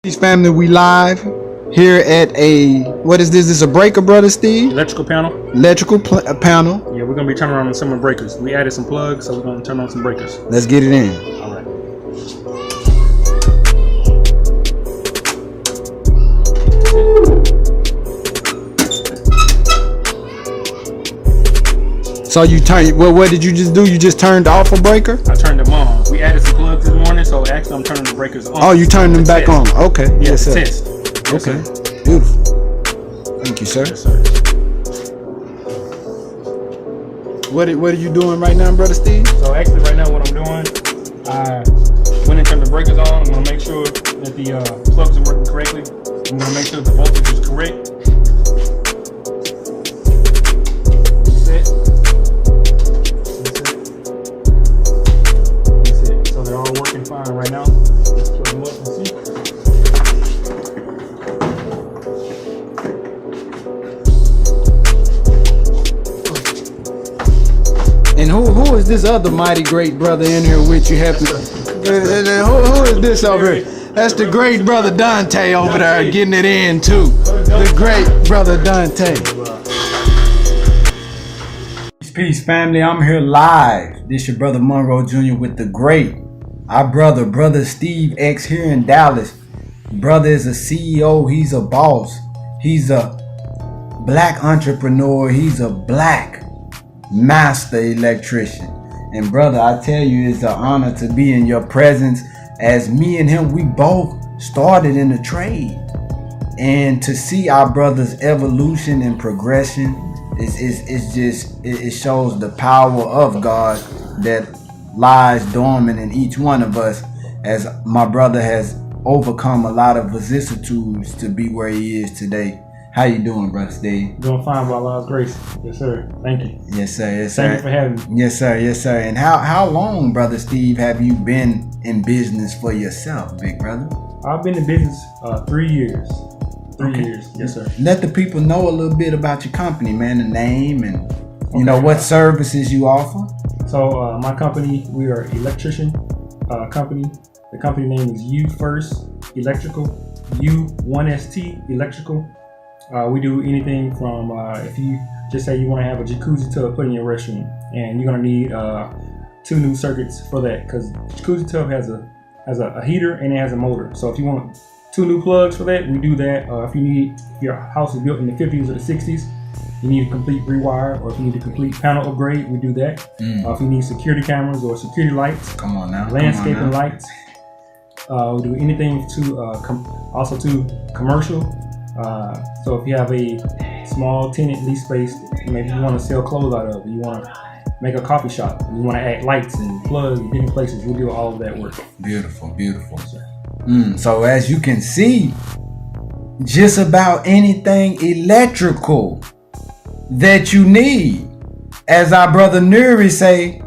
Peace family, we live here at a, what is this? This is a breaker, brother Steve? Electrical panel. Panel. Yeah, we're going to be turning on some breakers. We added some plugs, so we're going to turn on some breakers. Let's get it in. All right. So you turn, well, what did you just do? You just turned off a breaker? I turned them on. We added some plugs this morning, so actually I'm turning the breakers on. Oh, you turned them back on. Okay. Yeah, yes, sir. Test. Yes, okay. Sir. Beautiful. Thank you, sir. Yes, sir. What are you doing right now, brother Steve? So actually right now what I'm doing, I went and turned the breakers on. I'm going to make sure that the plugs are working correctly. I'm going to make sure the voltage is correct. Right now, let's plug them up and see. And who is this other mighty great brother in here with you? Who is this over here? That's the great brother Dante over there getting it in too. The great brother Dante. Peace family, I'm here live. This your brother Monroe Jr. with the great. Our brother Steve X here in Dallas. Brother is a CEO. He's a boss. He's a black entrepreneur. He's a black master electrician. And brother, I tell you, it's an honor to be in your presence. As me and him, we both started in the trade. And to see our brother's evolution and progression, it shows the power of God that lies dormant in each one of us, as my brother has overcome a lot of vicissitudes to be where he is today. How you doing, brother Steve? Doing fine by Allah's grace. Yes, sir. Thank you. Yes, sir. Yes, sir. Thank you for having me. Yes, sir. Yes, sir. And how long, brother Steve, have you been in business for yourself, big brother? I've been in business 3 years. 3 years. Yes, sir. Let the people know a little bit about your company, man, the name and you know what services you offer. So my company, we are Electrician company. The company name is U First Electrical, U1ST Electrical. We do anything from if you just say you want to have a jacuzzi tub put in your restroom, and you're gonna need 2 new circuits for that, because jacuzzi tub has a heater and it has a motor. So if you want 2 new plugs for that, we do that. If your house is built in the 50s or the 60s, you need a complete rewire, or if you need a complete panel upgrade, we do that. If you need security cameras or security lights, come on now, landscaping lights, we do anything also to commercial. So if you have a small tenant lease space, maybe you want to sell clothes out of, you want to make a coffee shop, you want to add lights and plugs in different places, we do all of that work. Beautiful, beautiful. So as you can see, just about anything electrical that you need. As our brother Nuri say,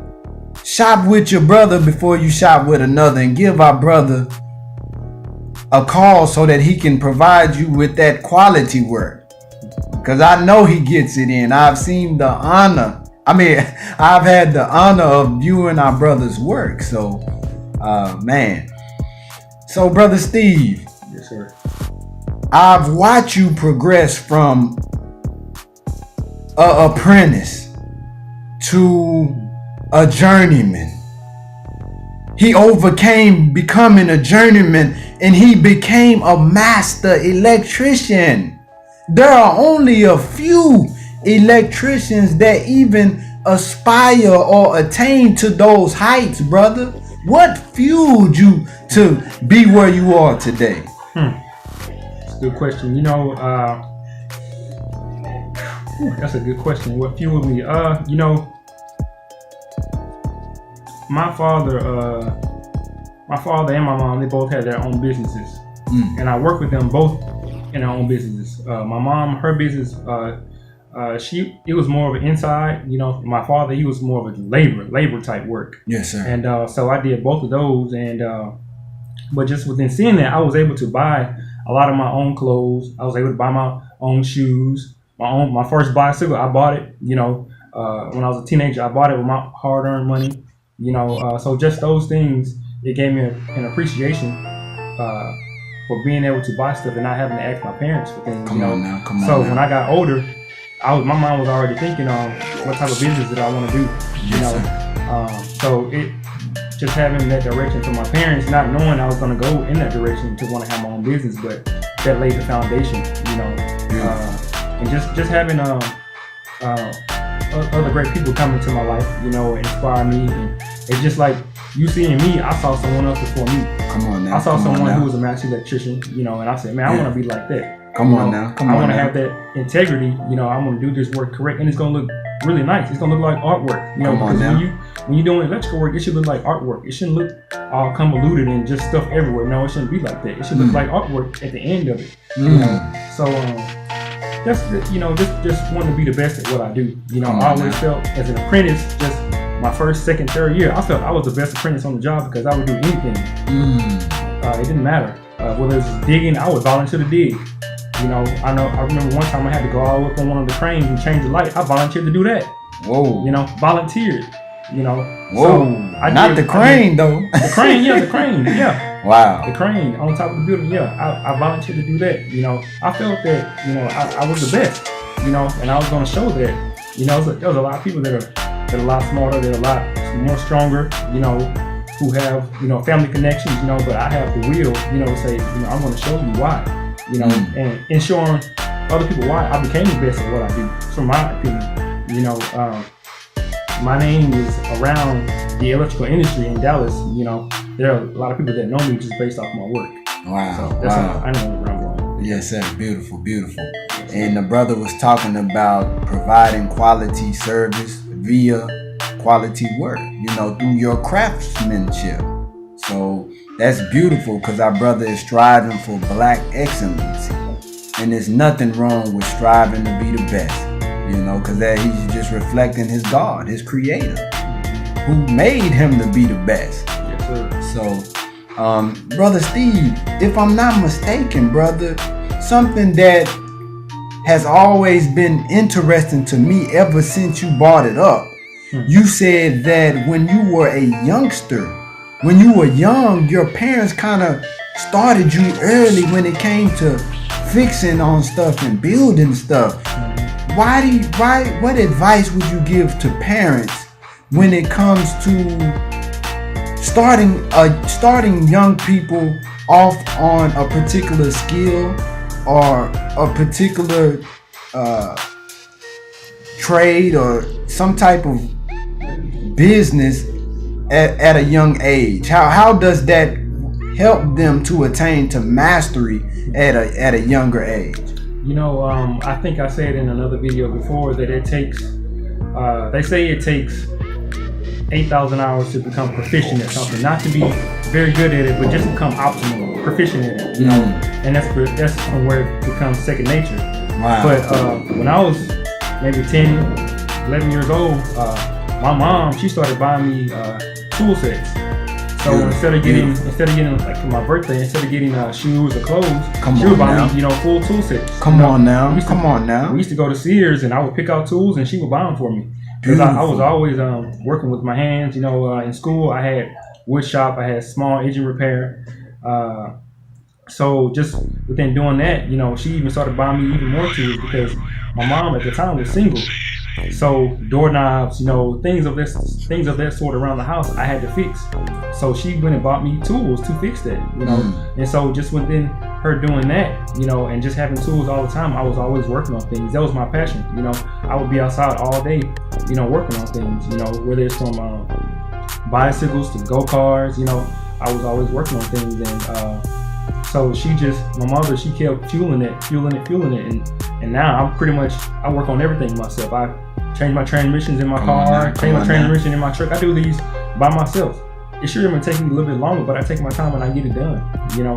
shop with your brother before you shop with another, and give our brother a call so that he can provide you with that quality work. Because I know he gets it in. I've had the honor of viewing our brother's work. So, man. So, brother Steve. Yes, sir. I've watched you progress from an apprentice to a journeyman. He overcame becoming a journeyman and he became a master electrician. There are only a few electricians that even aspire or attain to those heights, brother. What fueled you to be where you are today? That's a good question. That's a good question. What fueled me? My father and my mom, they both had their own businesses, and I worked with them both in their own businesses. My mom, her business, it was more of an inside. My father, he was more of a labor type work. Yes, sir. And so I did both of those, and but just within seeing that, I was able to buy a lot of my own clothes. I was able to buy my own shoes. My first bicycle, I bought it, when I was a teenager. I bought it with my hard-earned money, so just those things, it gave me an appreciation for being able to buy stuff and not having to ask my parents for things. Come on now. So when I got older, my mom was already thinking on what type of business that I want to do. So it just having that direction from my parents, not knowing I was going to go in that direction to want to have my own business, but that laid the foundation. And just having other great people come into my life, inspire me. And it's just like you seeing me, I saw someone else before me. Come on now. I saw someone who was a master electrician, and I said, man, I want to be like that. I want to have that integrity. I want to do this work correct, and it's gonna look really nice. It's gonna look like artwork. Because when you're doing electrical work, it should look like artwork. It shouldn't look all convoluted and just stuff everywhere. No, it shouldn't be like that. It should look like artwork at the end of it. So just wanting to be the best at what I do. I always felt as an apprentice, just my first, second, third year, I felt I was the best apprentice on the job because I would do anything. It didn't matter whether it was digging. I would volunteer to dig. I remember one time I had to go all up on one of the cranes and change the light. I volunteered to do that. Whoa. Volunteered. Whoa. So Not the crane though. The crane, the crane, Wow. The crane on top of the building, I volunteered to do that. I felt that, I was the best, and I was going to show that. There was a lot of people that are a lot smarter, that are a lot more stronger, who have, family connections, but I have the will, to say, I'm going to show you why. And showing other people why I became the best at what I do. From my opinion, my name is around the electrical industry in Dallas. There are a lot of people that know me just based off my work. Wow. So that's how I know where I'm going. Yes, sir. Beautiful, beautiful. And the brother was talking about providing quality service via quality work, through your craftsmanship. So that's beautiful because our brother is striving for black excellence. And there's nothing wrong with striving to be the best, because that he's just reflecting his God, his creator, who made him to be the best. Yes, sir. So, Brother Steve, if I'm not mistaken, brother, something that has always been interesting to me ever since you brought it up, you said that when you were a youngster, when you were young, your parents kind of started you early when it came to fixing on stuff and building stuff. What advice would you give to parents when it comes to starting young people off on a particular skill or a particular trade or some type of business at a young age? How does that help them to attain to mastery at a younger age? I think I said in another video before that it takes, they say it takes 8,000 hours to become proficient at something. Not to be very good at it, but just become optimal, proficient at it, and that's from where it becomes second nature. Wow. But when I was maybe 10, 11 years old, my mom, she started buying me tool sets. So instead of getting like for my birthday, instead of getting shoes or clothes, she would buy me, full tool sets. Come on now. We used to go to Sears and I would pick out tools and she would buy them for me. Because I was always working with my hands. In school I had wood shop, I had small engine repair. So just within doing that, she even started buying me even more tools because my mom at the time was single. So doorknobs, things of that sort around the house I had to fix. So she went and bought me tools to fix that, And so just within her doing that, and just having tools all the time, I was always working on things. That was my passion, I would be outside all day, working on things, whether it's from bicycles to go-karts, I was always working on things. And so my mother, she kept fueling it. And now I work on everything myself. I change my transmissions in my car, change my transmission in my truck. I do these by myself. It sure may take me a little bit longer, but I take my time and I get it done.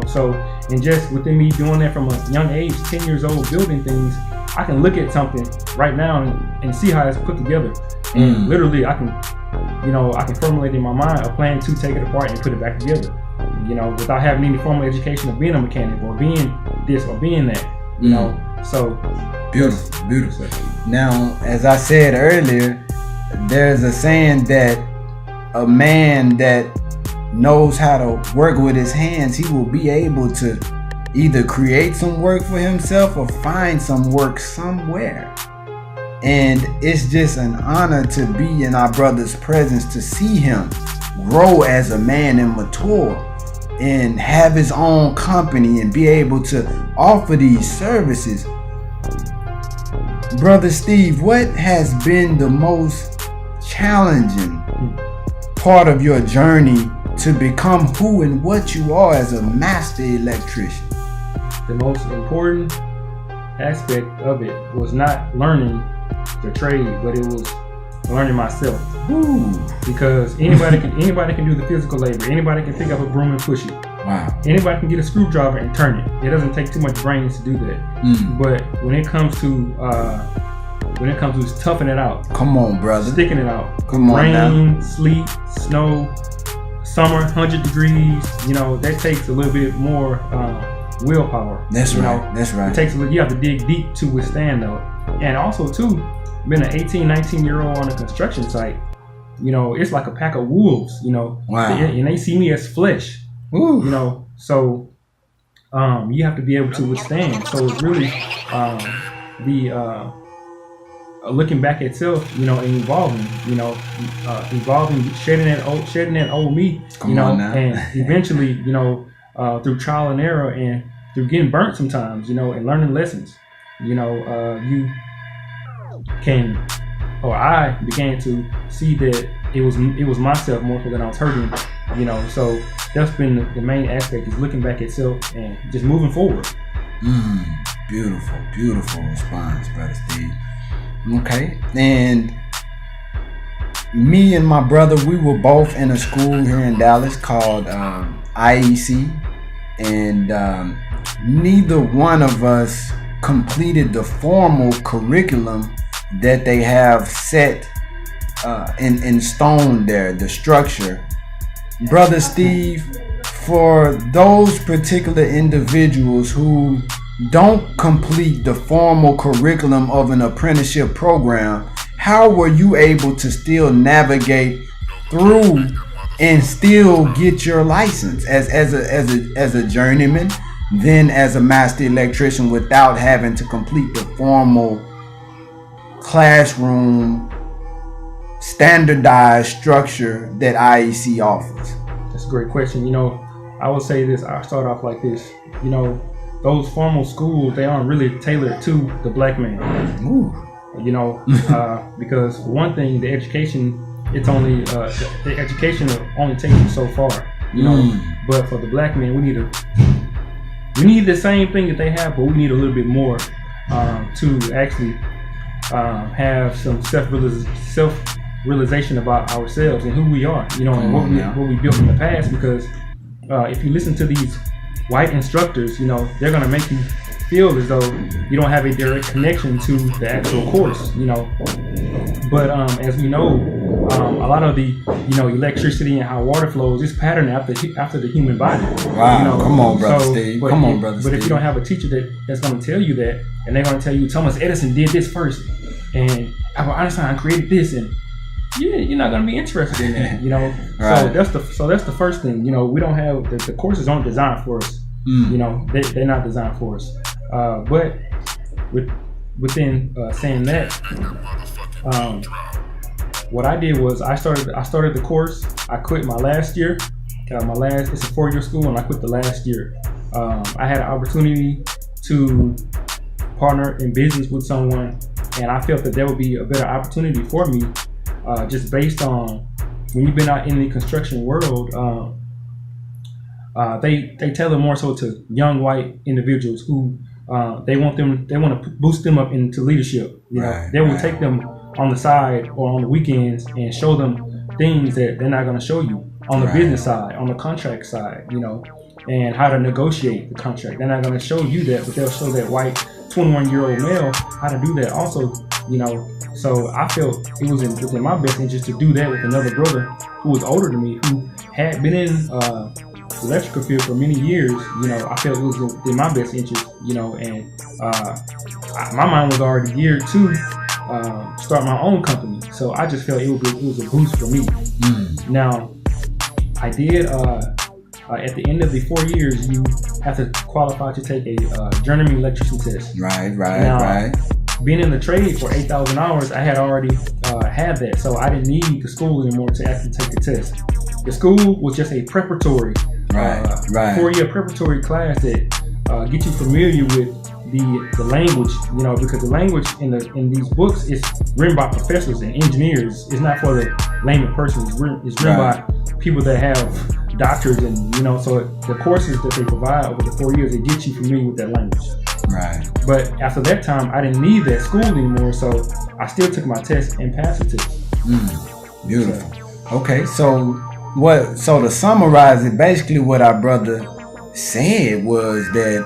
So, and just within me doing that from a young age, 10 years old, building things, I can look at something right now and see how it's put together. And literally I can formulate in my mind a plan to take it apart and put it back together. Without having any formal education of being a mechanic or being this or being that, so. Beautiful. Now, as I said earlier, there's a saying that a man that knows how to work with his hands, he will be able to either create some work for himself or find some work somewhere. And it's just an honor to be in our brother's presence, to see him grow as a man and mature and have his own company and be able to offer these services. Brother Steve, what has been the most challenging part of your journey to become who and what you are as a master electrician? The most important aspect of it was not learning the trade, but it was learning myself. Ooh. Because anybody can do the physical labor. Anybody can pick up a broom and push it. Wow. Anybody can get a screwdriver and turn it. It doesn't take too much brains to do that. But when it comes to toughing it out, come on, brother, sticking it out. Come on, rain, now. sleet, snow, summer, 100 degrees. You know, that takes a little bit more willpower. That's right. That's right. It takes you have to dig deep to withstand though, and also too, being an 18, 19-year-old on a construction site, you know, it's like a pack of wolves. You know, wow. And they see me as flesh. Ooh. You know, so you have to be able to withstand. So it's really looking back at self, you know, and evolving. You know, shedding that old me. Come you know, on now. And eventually, you know, through trial and error and through getting burnt sometimes, you know, and learning lessons. You know, I began to see that it was myself more so than I was hurting. You know, so that's been the main aspect, is looking back at self and just moving forward. Beautiful response, Brother Steve. Okay, and me and my brother, we were both in a school here in Dallas called IEC, and neither one of us completed the formal curriculum that they have set in stone there, the structure. Brother Steve, for those particular individuals who don't complete the formal curriculum of an apprenticeship program, how were you able to still navigate through and still get your license as a journeyman, then as a master electrician, without having to complete the formal classroom standardized structure that IEC offers? That's a great question. You know, I will say this, I'll start off like this. You know, those formal schools, they aren't really tailored to the black man. Ooh. You know, because one thing, the education, it's only the education will only take you so far. You know, but for the black man, we need the same thing that they have, but we need a little bit more to actually have some self-realization about ourselves and who we are. You know, and what we built in the past. Because if you listen to these white instructors, you know, they're gonna make you feel as though you don't have a direct connection to the actual course, you know. But as we know, a lot of the, you know, electricity and how water flows is patterned after the human body. Wow, you know? Come on, Brother Steve. But if you don't have a teacher that's going to tell you that, and they're going to tell you Thomas Edison did this first, and Albert Einstein created this, and you're not going to be interested in that, you know. Right. So that's the first thing. You know, we don't have the courses aren't designed for us. You know, they're not designed for us. But within saying that, what I did was I started the course. I quit my last year. It's a 4-year school, and I quit the last year. I had an opportunity to partner in business with someone, and I felt that there would be a better opportunity for me, just based on when you've been out in the construction world. They tailor more so to young white individuals who they want to boost them up into leadership. You know, they will take them on the side or on the weekends and show them things that they're not going to show you on the business side, on the contract side, you know, and how to negotiate the contract. They're not going to show you that, but they'll show that white 21-year-old male how to do that also, you know. So I felt it was within my best interest to do that with another brother who was older than me, who had been in electrical field for many years. You know, I felt it was within my best interest, you know, and my mind was already geared to start my own company. So I just felt it was a boost for me. Now, I did, at the end of the 4 years, you have to qualify to take a journeyman electrician test. Right. Now, being in the trade for 8,000 hours, I had already had that, so I didn't need the school anymore to actually take the test. The school was just a preparatory, 4-year preparatory class that get you familiar with the language, you know, because the language in these books is written by professors and engineers. It's not for the layman person. It's written by people that have doctors, and you know, so the courses that they provide over the 4 years, they get you familiar with that language. Right. But after that time, I didn't need that school anymore, so I still took my test and passed the test. Beautiful. Okay, so to summarize it, basically what our brother said was that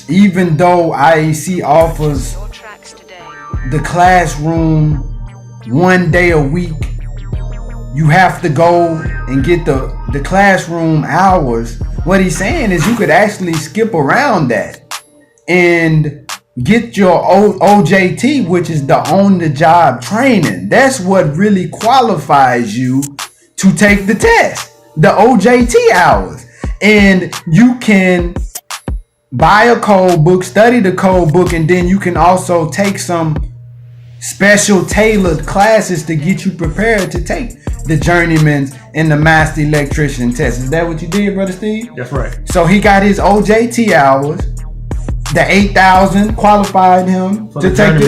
even though IEC offers the classroom 1 day a week, you have to go and get the classroom hours. What he's saying is you could actually skip around that and get your OJT, which is the on-the-job training. That's what really qualifies you to take the test, the OJT hours. And you can buy a code book, study the code book, and then you can also take some special tailored classes to get you prepared to take the journeyman's and the master electrician test. Is that what you did, Brother Steve? That's right. So he got his OJT hours. The 8,000 qualified him to take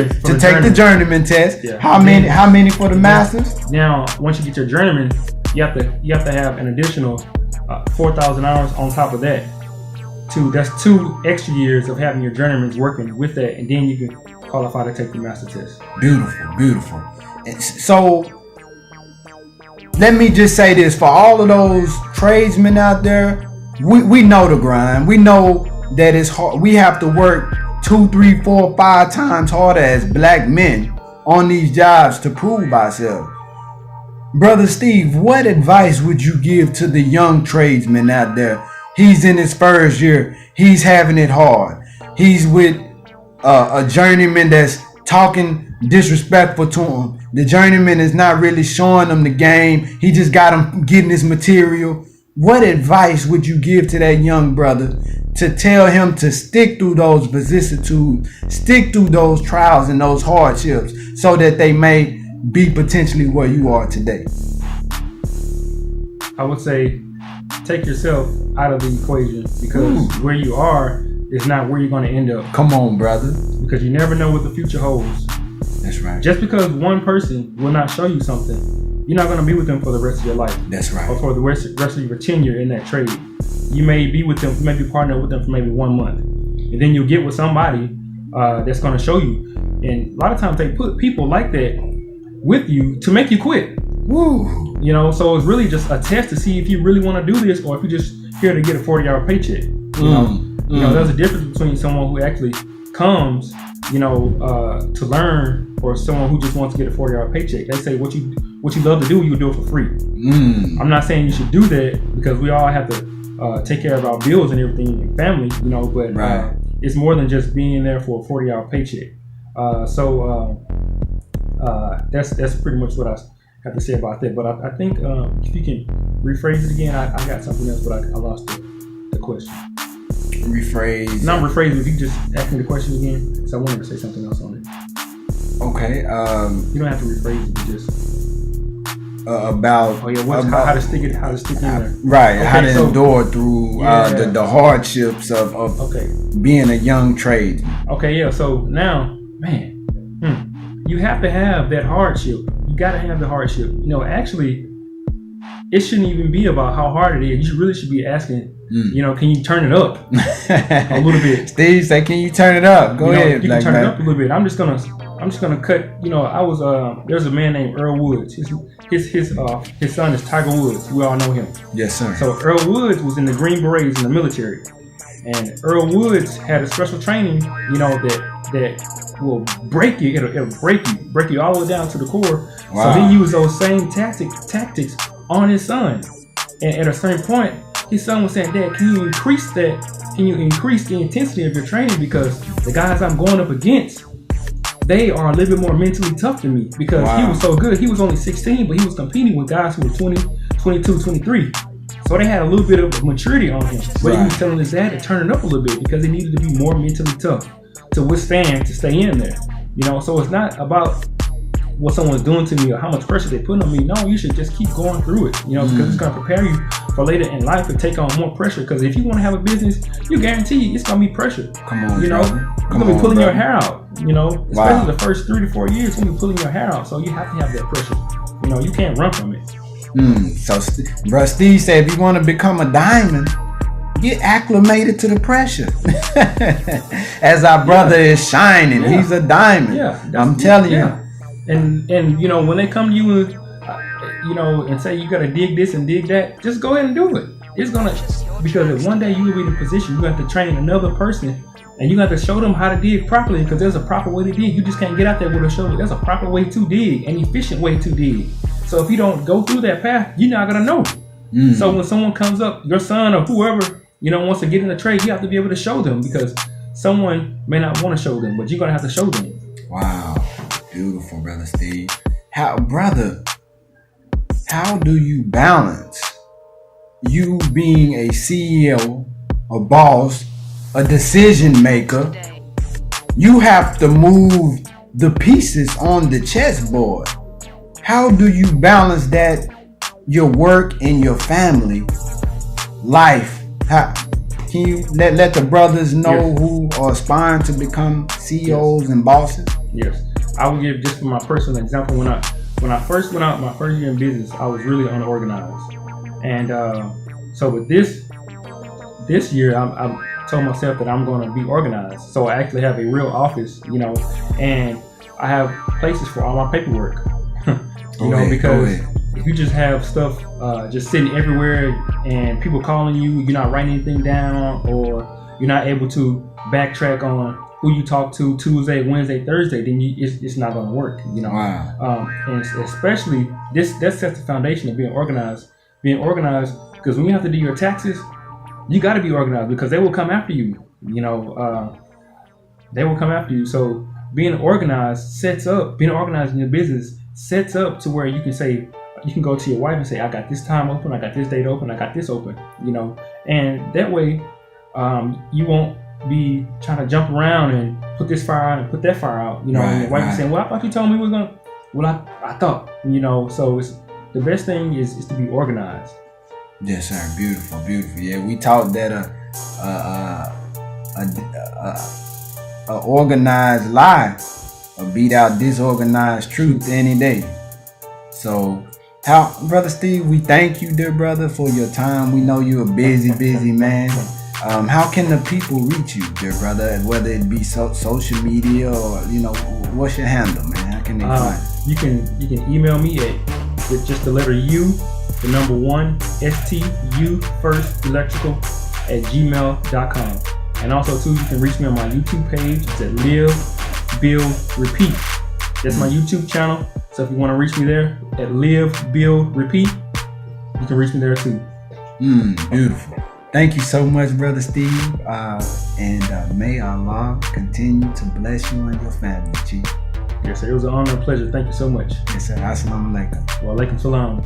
the journeyman test. Yeah. How many for the masters? Now, once you get your journeyman, you have to have an additional 4,000 hours on top of that. That's 2 extra years of having your journeyman's working with that, and then you can qualify to take the master test. Beautiful. So let me just say this: for all of those tradesmen out there, we know the grind. We know that it's hard. We have to work 2, 3, 4, 5 times harder as black men on these jobs to prove ourselves. Brother Steve, what advice would you give to the young tradesman out there? He's in his first year. He's having it hard. He's with a journeyman that's talking disrespectful to him. The journeyman is not really showing him the game. He just got him getting his material. What advice would you give to that young brother to tell him to stick through those vicissitudes, stick through those trials and those hardships, so that they may be potentially where you are today? I would say take yourself out of the equation, because where you are is not where you're going to end up. Come on, brother. Because you never know what the future holds. That's right. Just because one person will not show you something, you're not going to be with them for the rest of your life. That's right. Or for the rest of your tenure in that trade. You may be with them, you may be partnered with them for maybe 1 month. And then you'll get with somebody that's going to show you. And a lot of times they put people like that with you to make you quit. Woo. You know, so it's really just a test to see if you really want to do this, or if you're just here to get a 40-hour paycheck. You know, there's a difference between someone who actually comes, you know, to learn, or someone who just wants to get a 40-hour paycheck. They say what you love to do, you do it for free. I'm not saying you should do that, because we all have to take care of our bills and everything and family, you know, but it's more than just being there for a 40-hour paycheck. That's pretty much what I have to say about that. But I think if you can rephrase it again, I got something else, but I lost the question. Rephrase. Not rephrase it. If you just ask me the question again, because I wanted to say something else on it. Okay. You don't have to rephrase it. You just about how to stick it in there. Right. Okay, how to endure through the hardships of being a young tradesman. Okay. Yeah. So now, man, you have to have that hardship. You got to have the hardship. You know, actually, it shouldn't even be about how hard it is. You really should be asking, you know, can you turn it up a little bit? Steve say, can you turn it up? Go ahead. You can turn it up a little bit. I'm just gonna cut. You know, I was there's a man named Earl Woods. His son is Tiger Woods. We all know him. Yes, sir. So Earl Woods was in the Green Berets in the military, and Earl Woods had a special training, you know, that will break you. It'll break you all the way down to the core. Wow. So he used those same tactics on his son. And at a certain point, his son was saying, "Dad, can you increase that? Can you increase the intensity of your training? Because the guys I'm going up against, they are a little bit more mentally tough than me." Because he was so good. He was only 16, but he was competing with guys who were 20, 22, 23. So they had a little bit of maturity on him. But he was Right. telling his dad to turn it up a little bit because he needed to be more mentally tough to withstand, to stay in there. You know, so it's not about what someone's doing to me or how much pressure they put on me. No, you should just keep going through it, you know, because it's going to prepare you for later in life to take on more pressure. Because if you want to have a business, you guarantee it's going to be pressure. Come on, you know, brother. you're going to be pulling your hair out, you know, especially Wow. the first 3 to 4 years, you're going to be pulling your hair out. So you have to have that pressure. You know, you can't run from it. So, bro, Steve said, if you want to become a diamond, get acclimated to the pressure. As our brother is shining, he's a diamond. Yeah, I'm telling you. And you know, when they come to you with, you know, and say you got to dig this and dig that, just go ahead and do it. It's gonna, because if one day you will be in a position, you have to train another person, and you have to show them how to dig properly, because there's a proper way to dig. You just can't get out there with a shovel. There's a proper way to dig, an efficient way to dig. So if you don't go through that path, you're not gonna know. So when someone comes up, your son or whoever, you know, wants to get in a trade, you have to be able to show them, because someone may not want to show them, but you're gonna have to show them. Wow. Beautiful, brother Steve. How do you balance you being a CEO, a boss, a decision maker? You have to move the pieces on the chessboard. How do you balance that, your work and your family life? How can you let the brothers know who are aspiring to become CEOs and bosses? Yes. I will give just for my personal example. When I first went out my first year in business, I was really unorganized, and so with this year, I told myself that I'm going to be organized. So I actually have a real office, you know, and I have places for all my paperwork. Because if you just have stuff just sitting everywhere and people calling you, you're not writing anything down, or you're not able to backtrack on who you talk to Tuesday, Wednesday, Thursday, then it's not going to work, you know. Wow. And especially that sets the foundation of being organized. Because when you have to do your taxes, you got to be organized, because they will come after you. You know, they will come after you. So being organized in your business sets up to where you can say, you can go to your wife and say, I got this time open, I got this date open, I got this open, you know. And that way, you won't be trying to jump around and put this fire out and put that fire out, you know. And your wife is saying, well, I thought you told me we were gonna. Well, I thought, you know. So it's the best thing is to be organized. Yes, sir. Beautiful, beautiful. Yeah, we taught that a organized lie will beat out disorganized truth any day. So, Brother Steve, we thank you, dear brother, for your time. We know you're a busy man. How can the people reach you, dear brother? Whether it be social media or, you know, what's your handle, man? How can they find you? You can email me with just the letter U, the number 1, STU first electrical @gmail.com. And also too, you can reach me on my YouTube page. It's at Live, Build, Repeat. That's my YouTube channel. So if you want to reach me there at Live, Build, Repeat, you can reach me there too. Beautiful. Thank you so much, Brother Steve. And may Allah continue to bless you and your family, Chief. Yes, sir. It was an honor and pleasure. Thank you so much. Yes, sir. Assalamu alaikum. Wa alaikum salam.